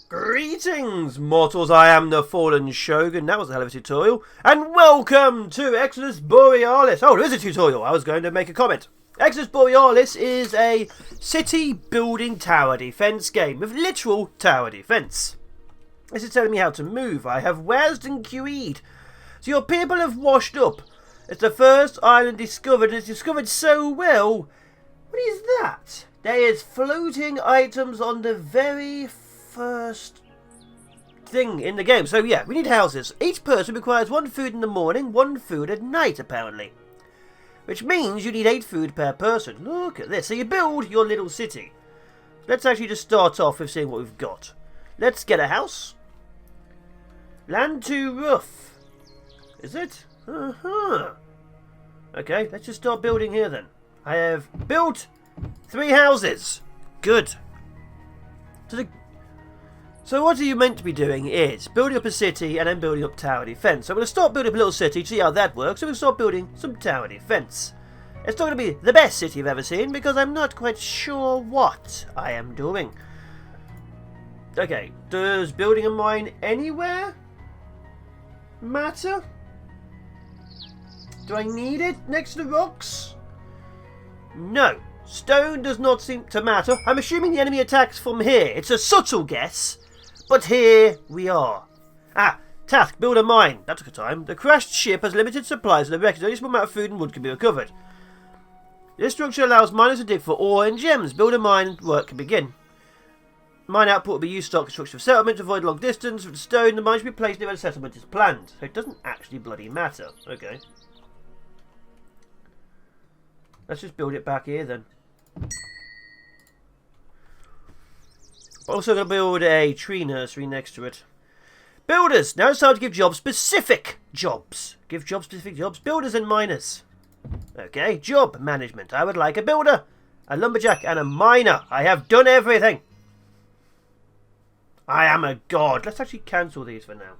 Greetings, mortals, I am the Fallen Shogun. That was a hell of a tutorial. And welcome to Exodus Borealis. Oh, there is a tutorial. I was going to make a comment. Exodus Borealis is a city building tower defense game with literal tower defense. This is telling me how to move. I have warsed and QE'd. So your people have washed up. It's the first island discovered, and it's discovered so well. What is that? There is floating items on the very first thing in the game. So yeah, we need houses. Each person requires 1 food in the morning, 1 food at night apparently. Which means you need 8 food per person. Look at this. So you build your little city. Let's actually just start off with seeing what we've got. Let's get a house. Land too rough. Is it? Okay, let's just start building here then. I have built 3 houses. Good. So what are you meant to be doing is building up a city and then building up tower defense. So I'm going to start building up a little city to see how that works. So we'll start building some tower defense. It's not going to be the best city I've ever seen because I'm not quite sure what I am doing. Okay, does building a mine anywhere matter? Do I need it next to the rocks? No. Stone does not seem to matter. I'm assuming the enemy attacks from here. It's a subtle guess. But here we are. Task, build a mine. That took a time. The crashed ship has limited supplies and the wreckage. Only a small amount of food and wood can be recovered. This structure allows miners to dig for ore and gems. Build a mine and work can begin. Mine output will be used to start construction of settlement to avoid long distance. With stone, the mine should be placed near where the settlement is planned. So it doesn't actually bloody matter. Okay. Let's just build it back here then. Also going to build a tree nursery next to it. Builders! Now it's time to give jobs specific jobs. Give jobs specific jobs. Builders and miners. Okay, job management. I would like a builder, a lumberjack and a miner. I have done everything. I am a god. Let's actually cancel these for now.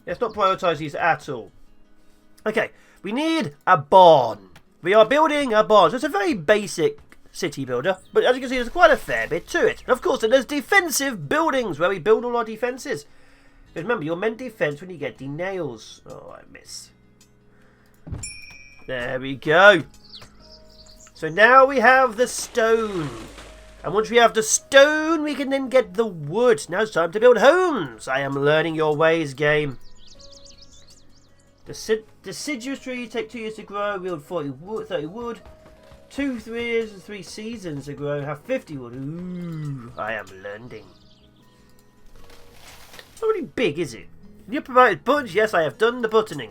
Let's not prioritise these at all. Okay, we need a barn. We are building a barn. So it's a very basic city builder, but as you can see, there's quite a fair bit to it. And of course, then there's defensive buildings where we build all our defences. Because remember, you're meant defence when you get the nails. Oh, I miss. There we go. So now we have the stone. And once we have the stone, we can then get the wood. Now it's time to build homes. I am learning your ways, game. The deciduous trees take 2 years to grow. We build 30 wood. 2 years and 3 seasons to grow. Have 50 wood. Ooh, I am learning. It's not really big, is it? You provided buttons. Yes, I have done the buttoning.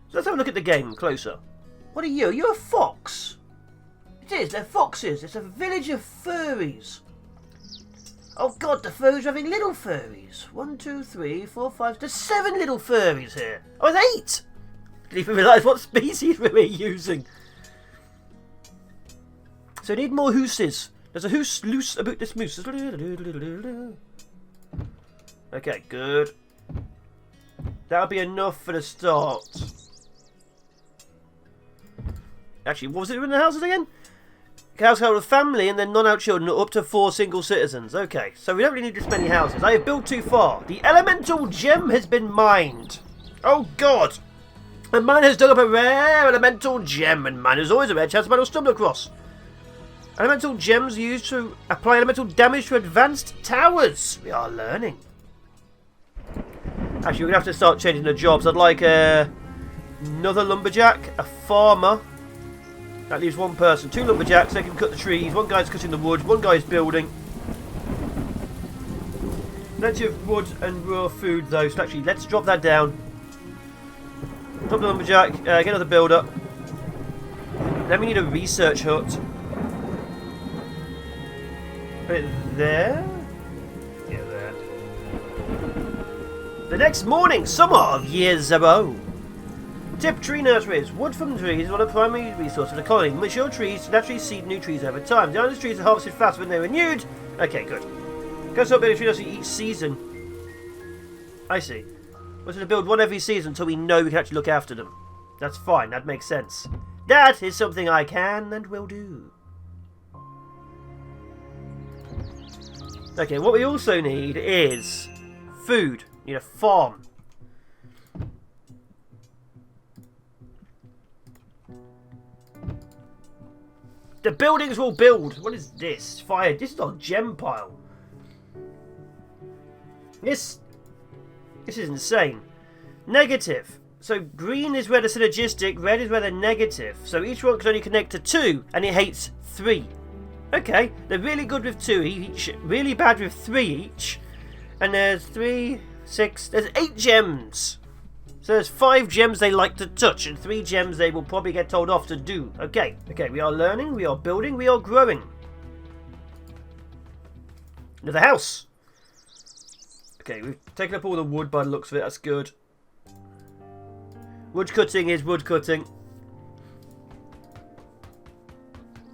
So let's have a look at the game closer. What are you? You're a fox. It is. They're foxes. It's a village of furries. Oh god, the furries are having little furries. 1, 2, 3, 4, 5. There's 7 little furries here. Oh, there's 8. Didn't even realise what species we were using. So we need more hooses. There's a hoose loose about this moose. Okay, good. That'll be enough for the start. Actually, what was it in the houses again? Household with family and then non-out children up to 4 single citizens. Okay, so we don't really need this many houses. I have built too far. The elemental gem has been mined. Oh god! A miner has dug up a rare elemental gem, and miners always a rare chance man will stumble across. Elemental gems used to apply elemental damage to advanced towers. We are learning. Actually, we're going to have to start changing the jobs. I'd like another lumberjack, a farmer. That leaves 1 person. 2 lumberjacks, they can cut the trees. 1 guy's cutting the wood, 1 guy's building. Plenty of wood and raw food though, so actually let's drop that down. Drop the lumberjack, get another builder. Then we need a research hut. Put it there. Yeah, there. The next morning, summer of years ago. Tip: tree nurseries. Wood from trees is one of the primary resources of the colony. Mature trees naturally seed new trees over time. The oldest trees are harvested fast when they're renewed. Okay, good. Go start building tree nursery each season. I see. We're going to build 1 every season until we know we can actually look after them. That's fine. That makes sense. That is something I can and will do. Okay, what we also need is food. We need a farm. The buildings will build. What is this? Fire. This is our gem pile. This is insane. Negative. So green is where they're synergistic, red is where they're negative. So each one can only connect to 2, and it hates 3. Okay, they're really good with 2 each, really bad with 3 each. And there's 3, 6, there's 8 gems. So there's 5 gems they like to touch, and 3 gems they will probably get told off to do. Okay, we are learning, we are building, we are growing. Another house. Okay, we've taken up all the wood by the looks of it, that's good. Wood cutting is wood cutting.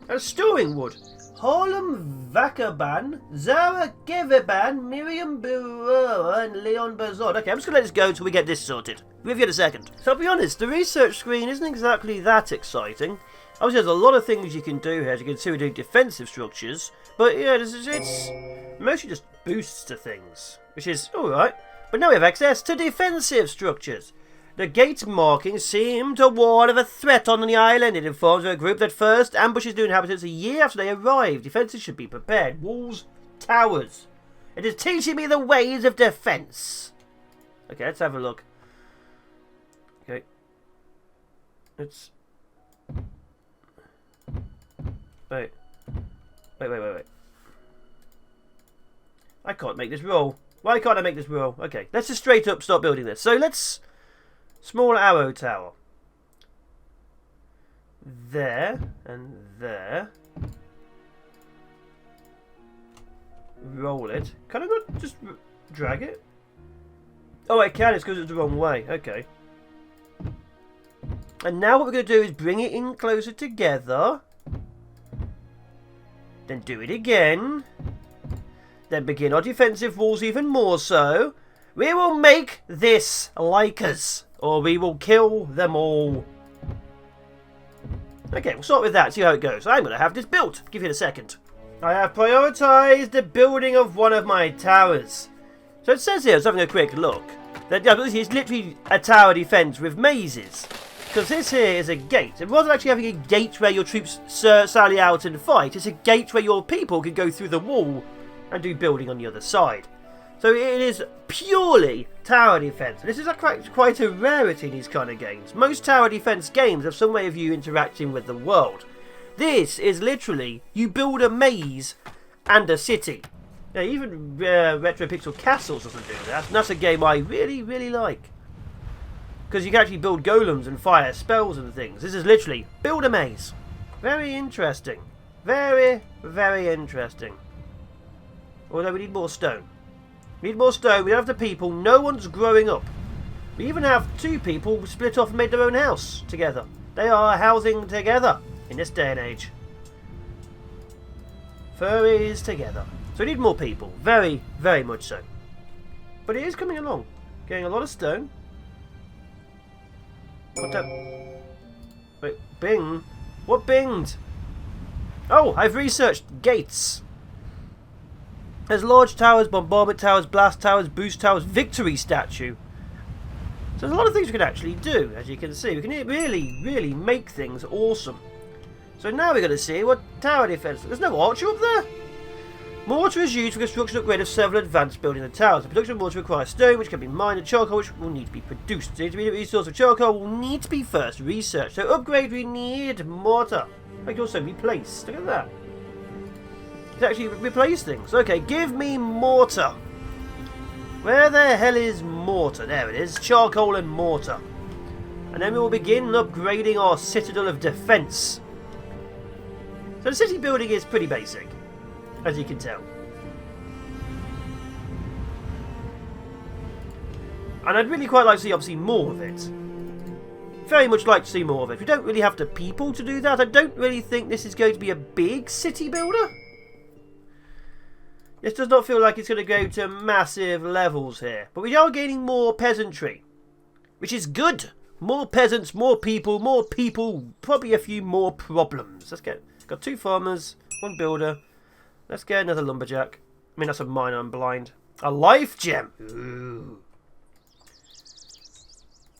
And storing wood. Harlem Vakaban, Zara Geveban, Miriam Burroa, and Leon Bazod. Okay, I'm just going to let this go until we get this sorted. Review in a second. So I'll be honest, the research screen isn't exactly that exciting. Obviously there's a lot of things you can do here as you can see we're doing defensive structures. But yeah, it's mostly just boosts to things, which is alright. But now we have access to defensive structures. The gate markings seem to warn of a threat on the island. It informs of a group that first ambushes new inhabitants a year after they arrive. Defences should be prepared. Walls, towers. It is teaching me the ways of defence. Okay, let's have a look. Okay. Let's... Wait. I can't make this roll. Why can't I make this roll? Okay, let's just straight up start building this. So let's... Small arrow tower. There and there. Roll it. Can I not just drag it? Oh, I can. It's because it's the wrong way. Okay. And now what we're going to do is bring it in closer together. Then do it again. Then begin our defensive walls even more so. We will make this like us. Or we will kill them all. Okay, we'll start with that, see how it goes. I'm going to have this built. Give it a second. I have prioritised the building of one of my towers. So it says here, I was having a quick look, that it's literally a tower defence with mazes. Because this here is a gate. And rather than actually having a gate where your troops sally out and fight, it's a gate where your people can go through the wall and do building on the other side. So it is purely tower defence. This is quite a rarity in these kind of games. Most tower defence games have some way of you interacting with the world. This is literally, you build a maze and a city. Now, even Retro Pixel Castles doesn't do that, and that's a game I really, really like. Because you can actually build golems and fire spells and things. This is literally, build a maze. Very interesting. Very, very interesting. Although we need more stone. We need more stone, we don't have the people, no one's growing up. We even have 2 people split off and made their own house together. They are housing together in this day and age. Furries together. So we need more people, very, very much so. But it is coming along. Getting a lot of stone. What the... Wait, bing? What binged? Oh, I've researched gates. There's large towers, bombardment towers, blast towers, boost towers, victory statue. So there's a lot of things we can actually do, as you can see. We can really, really make things awesome. So now we're going to see what tower defense... There's no archer up there? Mortar is used for construction upgrade of several advanced building and towers. The production of mortar requires stone, which can be mined, and charcoal, which will need to be produced. The intermediate resource of charcoal will need to be first researched. So upgrade, we need mortar. I can also replace. Look at that. To actually replace things. Okay, give me mortar. Where the hell is mortar? There it is. Charcoal and mortar. And then we will begin upgrading our citadel of defence. So the city building is pretty basic, as you can tell. And I'd really quite like to see, obviously, more of it. Very much like to see more of it. We don't really have the people to do that. I don't really think this is going to be a big city builder. This does not feel like it's going to go to massive levels here. But we are gaining more peasantry, which is good. More peasants, more people, probably a few more problems. Let's get... Got 2 farmers, 1 builder. Let's get another lumberjack. I mean, that's a mine, I'm blind. A life gem! Ooh.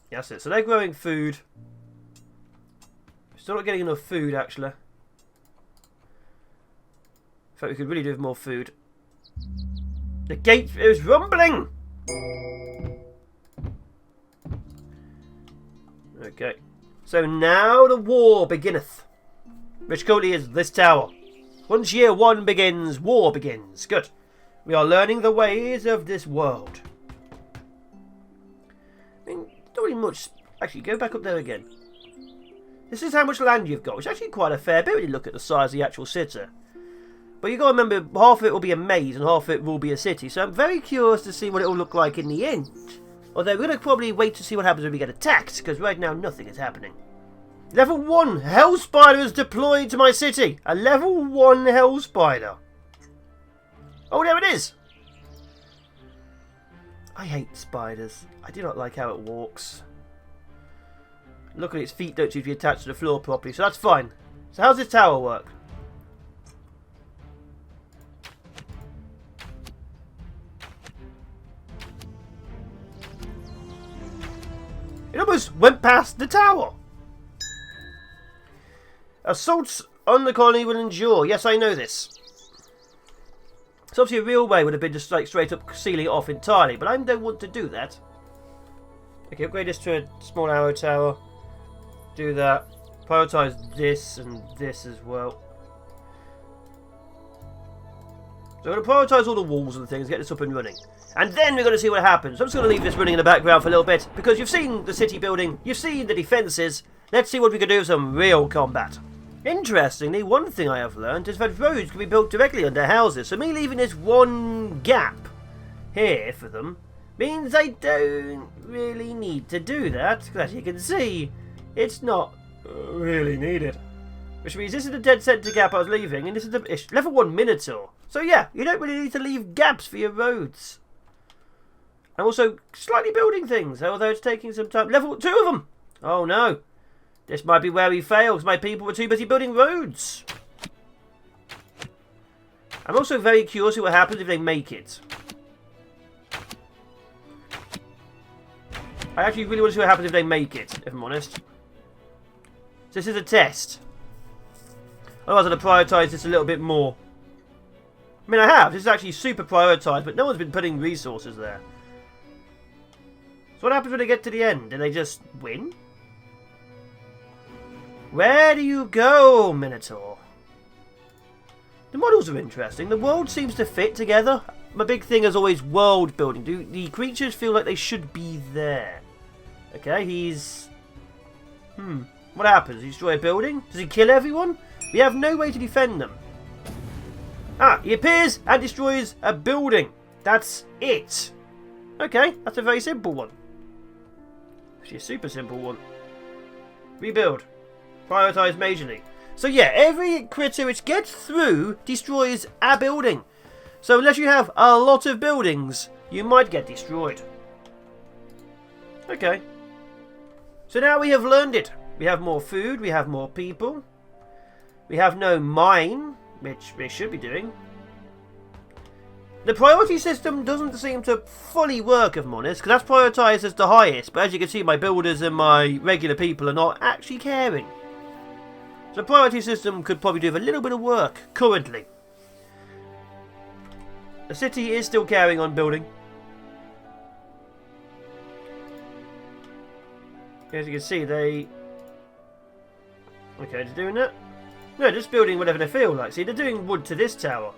That's it. So they're growing food. Still not getting enough food, actually. In fact, we could really do with more food. The gate is rumbling! Okay. So now the war beginneth. Which currently is this tower. Once year 1 begins, war begins. Good. We are learning the ways of this world. I mean, not really much. Actually, go back up there again. This is how much land you've got, which is actually quite a fair bit when you look at the size of the actual city. But you've got to remember, half of it will be a maze and half of it will be a city. So I'm very curious to see what it will look like in the end. Although we're going to probably wait to see what happens when we get attacked, because right now nothing is happening. Level 1 Hell Spider is deployed to my city. A level 1 Hell Spider. Oh, there it is. I hate spiders. I do not like how it walks. Look at its feet don't seem to be attached to the floor properly, so that's fine. So how's this tower work? It almost went past the tower. Assaults on the colony will endure. Yes, I know this. So obviously a real way would have been just like straight up sealing it off entirely, but I don't want to do that. Okay, upgrade this to a small arrow tower. Do that. Prioritise this and this as well. So I'm going to prioritise all the walls and things, get this up and running. And then we're going to see what happens. I'm just going to leave this running in the background for a little bit, because you've seen the city building, you've seen the defences. Let's see what we can do with some real combat. Interestingly, one thing I have learned is that roads can be built directly under houses, so me leaving this one gap here for them means I don't really need to do that, because as you can see, it's not really needed. Which means this is the dead centre gap I was leaving, and this is the level 1 Minotaur. So yeah, you don't really need to leave gaps for your roads. And also, slightly building things, although it's taking some time. Level 2 of them! Oh no. This might be where we fail, because my people were too busy building roads. I'm also very curious what happens if they make it. I actually really want to see what happens if they make it, if I'm honest. This is a test. Otherwise I'd have prioritised this a little bit more. I mean, I have. This is actually super prioritised, but no one's been putting resources there. So what happens when they get to the end? Do they just win? Where do you go, Minotaur? The models are interesting. The world seems to fit together. My big thing is always world building. Do the creatures feel like they should be there? Okay, he's... What happens? Does he destroy a building? Does he kill everyone? We have no way to defend them. Ah, he appears and destroys a building. That's it. Okay, that's a very simple one. Actually, a super simple one. Rebuild. Prioritise majorly. So yeah, every critter which gets through destroys a building. So unless you have a lot of buildings, you might get destroyed. Okay. So now we have learned it. We have more food, we have more people. We have no mine, which we should be doing. The priority system doesn't seem to fully work, if I'm honest, because that's prioritised as the highest. But as you can see, my builders and my regular people are not actually caring. So the priority system could probably do with a little bit of work, currently. The city is still carrying on building. As you can see, they... Okay, they're doing that? No, just building whatever they feel like. See, they're doing wood to this tower.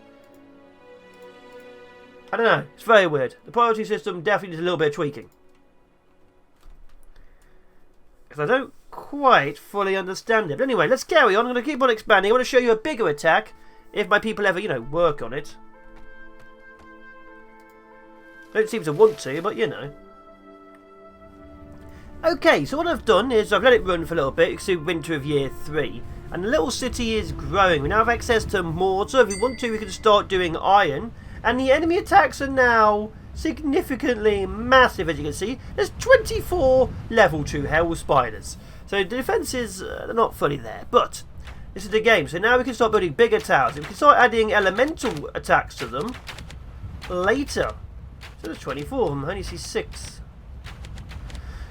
I don't know. It's very weird. The priority system definitely needs a little bit of tweaking. Because I don't quite fully understand it. But anyway, let's carry on. I'm going to keep on expanding. I want to show you a bigger attack if my people ever, you know, work on it. Don't seem to want to, but you know. Okay, so what I've done is I've let it run for a little bit. You can see winter of year 3. And the little city is growing. We now have access to mortar. If we want to, we can start doing iron. And the enemy attacks are now significantly massive, as you can see. There's 24 level 2 hell spiders. So the defences are not fully there. But this is the game. So now we can start building bigger towers. If we can start adding elemental attacks to them, later. So there's 24 of them. I only see 6.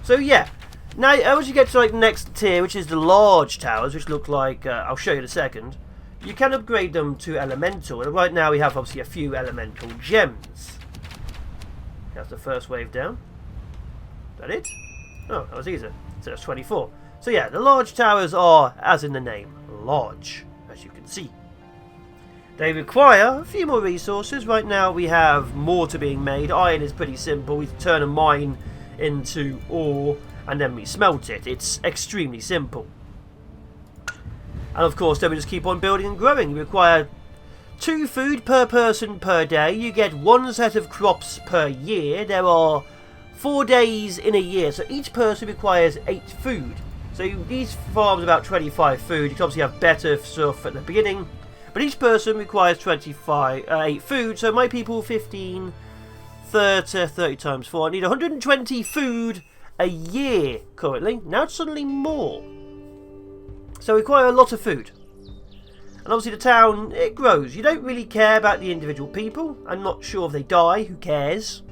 So yeah. Now, as you get to like the next tier, which is the large towers, which look like, I'll show you in a second, you can upgrade them to elemental. And right now we have obviously a few elemental gems. That's the first wave down. Is that it? Oh, that was easier. So that's 24. So yeah, the large towers are, as in the name, large, as you can see. They require a few more resources. Right now we have mortar being made. Iron is pretty simple. We turn a mine into ore and then we smelt it. It's extremely simple. And of course then we just keep on building and growing. We require 2 food per person per day. You get 1 set of crops per year. There are 4 days in a year, so each person requires 8 food. So these farms about 25 food. You can obviously have better stuff at the beginning, but each person requires 8 food. So my people 15, 30 times 4. I need 120 food a year currently. Now it's suddenly more. So we require a lot of food. And obviously the town, it grows. You don't really care about the individual people. I'm not sure if they die, who cares?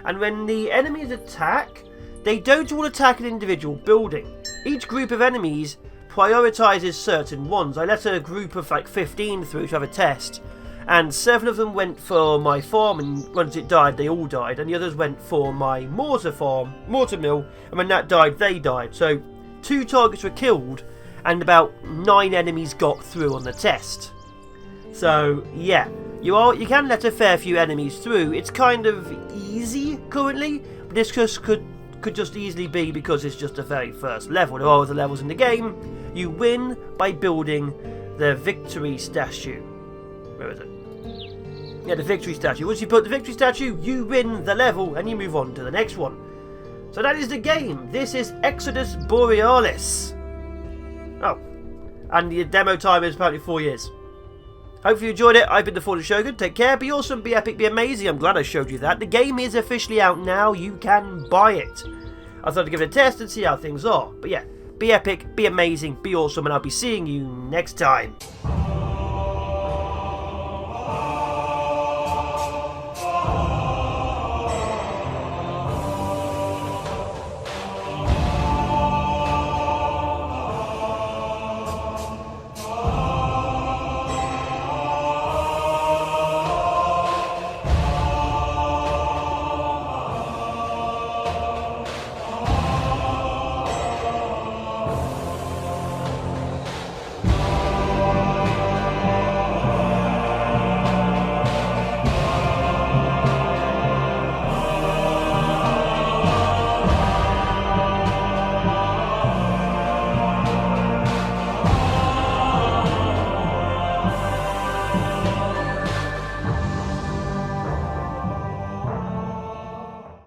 And when the enemies attack, they don't all attack an individual building. Each group of enemies prioritizes certain ones. I let a group of like 15 through to have a test. And 7 of them went for my farm, and once it died, they all died. And the others went for my mortar mill, and when that died, they died. So 2 targets were killed, and about 9 enemies got through on the test. So yeah, you can let a fair few enemies through. It's kind of easy currently, but this just could just easily be because it's just the very first level. There are other levels in the game. You win by building the victory statue. Where is it? Yeah, the victory statue. Once you put the victory statue, you win the level and you move on to the next one. So that is the game. This is Exodus Borealis. Oh, and the demo time is apparently 4 years. Hopefully you enjoyed it. I've been the Fallen Shogun. Take care, be awesome, be epic, be amazing. I'm glad I showed you that. The game is officially out now. You can buy it. I thought I'd give it a test and see how things are. But yeah, be epic, be amazing, be awesome, and I'll be seeing you next time.